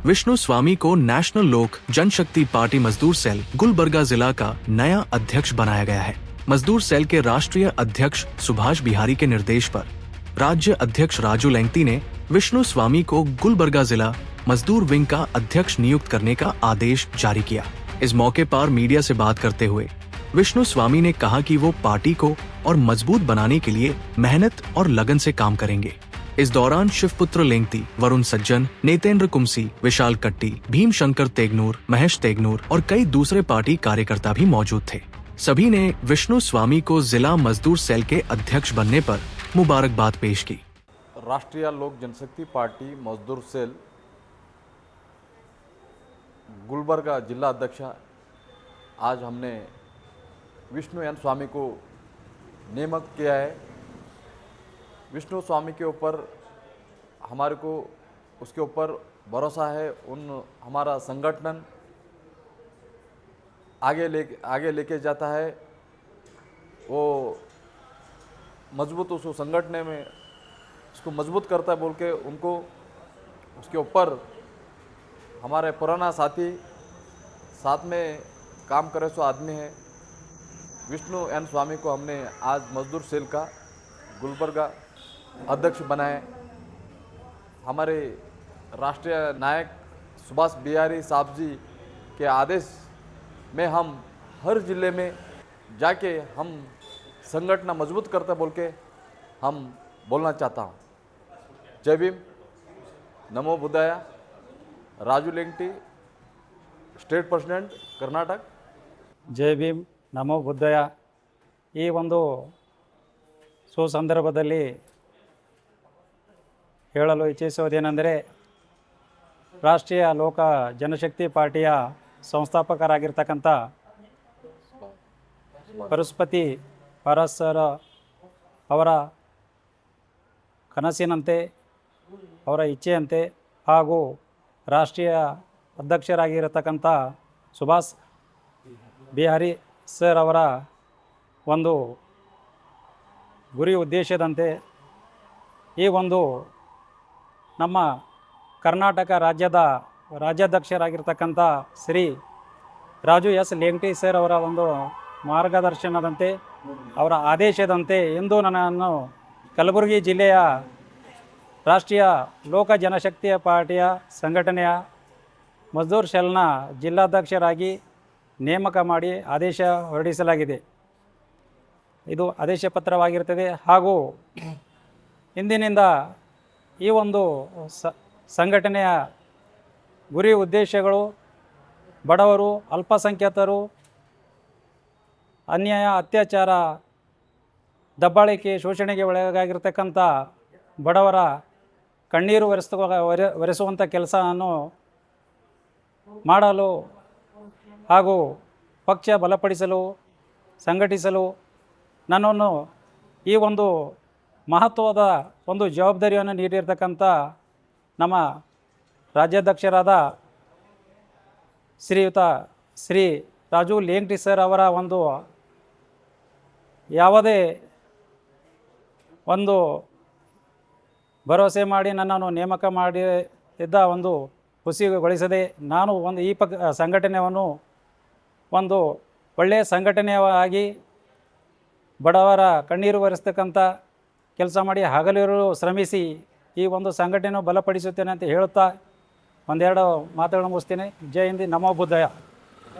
विष्णु स्वामी को नेशनल लोक जनशक्ति पार्टी मजदूर सेल गुलबर्गा जिला का नया अध्यक्ष बनाया गया है। मजदूर सेल के राष्ट्रीय अध्यक्ष सुभाष बिहारी के निर्देश पर राज्य अध्यक्ष राजू लेंगटी ने विष्णु स्वामी को गुलबर्गा जिला मजदूर विंग का अध्यक्ष नियुक्त करने का आदेश जारी किया। इस मौके पर मीडिया से बात करते हुए विष्णु स्वामी ने कहा कि वो पार्टी को और मजबूत बनाने के लिए मेहनत और लगन से काम करेंगे। इस दौरान शिवपुत्र लेंगटी, वरुण सज्जन, नेतेंद्र कुमसी, विशाल कट्टी, भीम शंकर तेगनूर, महेश तेगनूर और कई दूसरे पार्टी कार्यकर्ता भी मौजूद थे। सभी ने विष्णु स्वामी को जिला मजदूर सेल के अध्यक्ष बनने पर मुबारकबाद पेश की। राष्ट्रीय लोक जनशक्ति पार्टी मजदूर सेल गुलबर्गा जिला अध्यक्ष आज हमने विष्णु एन स्वामी को नियमित किया है। विष्णु स्वामी के ऊपर हमारे को उसके ऊपर भरोसा है। हमारा संगठन आगे लेके जाता है। वो मजबूत उस संगठन में उसको मजबूत करता है बोल के उनको उसके ऊपर हमारे पुराना साथी साथ में काम करे सो आदमी है विष्णु एन स्वामी को हमने आज मजदूर सेल का गुलबर्गा अध्यक्ष बनाए। हमारे राष्ट्रीय नायक सुभाष बिहारी साहब जी के आदेश में हम हर जिले में जाके हम संगठन मजबूत करते बोल के हम बोलना चाहता हूँ। जय भीम, नमो बुद्धाय। Raju Lengti, state president Karnataka. ಜೈ ಭೀಮ್, ನಮೋ ಬುದ್ಧಯ. ಈ ಒಂದು ಸುಸಂದರ್ಭದಲ್ಲಿ ಹೇಳಲು ಇಚ್ಛಿಸುವುದೇನೆಂದರೆ, ರಾಷ್ಟ್ರೀಯ ಲೋಕ ಜನಶಕ್ತಿ ಪಾರ್ಟಿಯ ಸಂಸ್ಥಾಪಕರಾಗಿರ್ತಕ್ಕಂಥ ಪರಸ್ಪತಿ ಪರಸರ ಅವರ ಕನಸಿನಂತೆ, ಅವರ ಇಚ್ಛೆಯಂತೆ ಹಾಗೂ ರಾಷ್ಟ್ರೀಯ ಅಧ್ಯಕ್ಷರಾಗಿರತಕ್ಕಂಥ ಸುಭಾಷ್ ಬಿಹಾರಿ ಸರ್ ಅವರ ಒಂದು ಗುರಿ ಉದ್ದೇಶದಂತೆ ಈ ಒಂದು ನಮ್ಮ ಕರ್ನಾಟಕ ರಾಜ್ಯದ ರಾಜ್ಯಾಧ್ಯಕ್ಷರಾಗಿರ್ತಕ್ಕಂಥ ಶ್ರೀ ರಾಜು ಎಸ್ ಲೇಂಗಟಿ ಸರ್ ಅವರ ಒಂದು ಮಾರ್ಗದರ್ಶನದಂತೆ, ಅವರ ಆದೇಶದಂತೆ ಇಂದು ನನ್ನನ್ನು ಕಲಬುರಗಿ ಜಿಲ್ಲೆಯ ರಾಷ್ಟ್ರೀಯ ಲೋಕ ಜನಶಕ್ತಿಯ ಪಾರ್ಟಿಯ ಸಂಘಟನೆಯ ಮಜ್ದೂರ್ ಸೆಲ್ನ ಜಿಲ್ಲಾಧ್ಯಕ್ಷರಾಗಿ ನೇಮಕ ಮಾಡಿ ಆದೇಶ ಹೊರಡಿಸಲಾಗಿದೆ. ಇದು ಆದೇಶ ಪತ್ರವಾಗಿರ್ತದೆ. ಹಾಗೂ ಇಂದಿನಿಂದ ಈ ಒಂದು ಸಂಘಟನೆಯ ಗುರಿ ಉದ್ದೇಶಗಳು ಬಡವರು, ಅಲ್ಪಸಂಖ್ಯಾತರು, ಅನ್ಯಾಯ, ಅತ್ಯಾಚಾರ, ದಬ್ಬಾಳಿಕೆ, ಶೋಷಣೆಗೆ ಒಳಗಾಗಿರ್ತಕ್ಕಂಥ ಬಡವರ ಕಣ್ಣೀರು ಒರೆಸುವಂಥ ಕೆಲಸವನ್ನು ಮಾಡಲು ಹಾಗೂ ಪಕ್ಷ ಬಲಪಡಿಸಲು, ಸಂಘಟಿಸಲು ನನ್ನನ್ನು ಈ ಒಂದು ಮಹತ್ವದ ಒಂದು ಜವಾಬ್ದಾರಿಯನ್ನು ನೀಡಿರ್ತಕ್ಕಂಥ ನಮ್ಮ ರಾಜ್ಯಾಧ್ಯಕ್ಷರಾದ ಶ್ರೀ ರಾಜು ಲೇಂಗಟಿ ಸರ್ ಅವರ ಒಂದು ಯಾವುದೇ ಒಂದು ಭರವಸೆ ಮಾಡಿ ನನ್ನನ್ನು ನೇಮಕ ಮಾಡಿದ್ದ ಒಂದು ಖುಷಿಗೊಳಿಸದೆ, ನಾನು ಒಂದು ಈ ಸಂಘಟನೆಯನ್ನು ಒಂದು ಒಳ್ಳೆಯ ಸಂಘಟನೆಯಾಗಿ ಬಡವರ ಕಣ್ಣೀರು ಒರೆಸ್ತಕ್ಕಂಥ ಕೆಲಸ ಮಾಡಿ ಹಗಲಿರುಳು ಶ್ರಮಿಸಿ ಈ ಒಂದು ಸಂಘಟನೆಯನ್ನು ಬಲಪಡಿಸುತ್ತೇನೆ ಅಂತ ಹೇಳುತ್ತಾ ಒಂದೆರಡು ಮಾತುಗಳನ್ನು ಮುಗಿಸ್ತೇನೆ. ಜೈ ಹಿಂದ್, ನಮೋ ಬುದ್ಧಯ.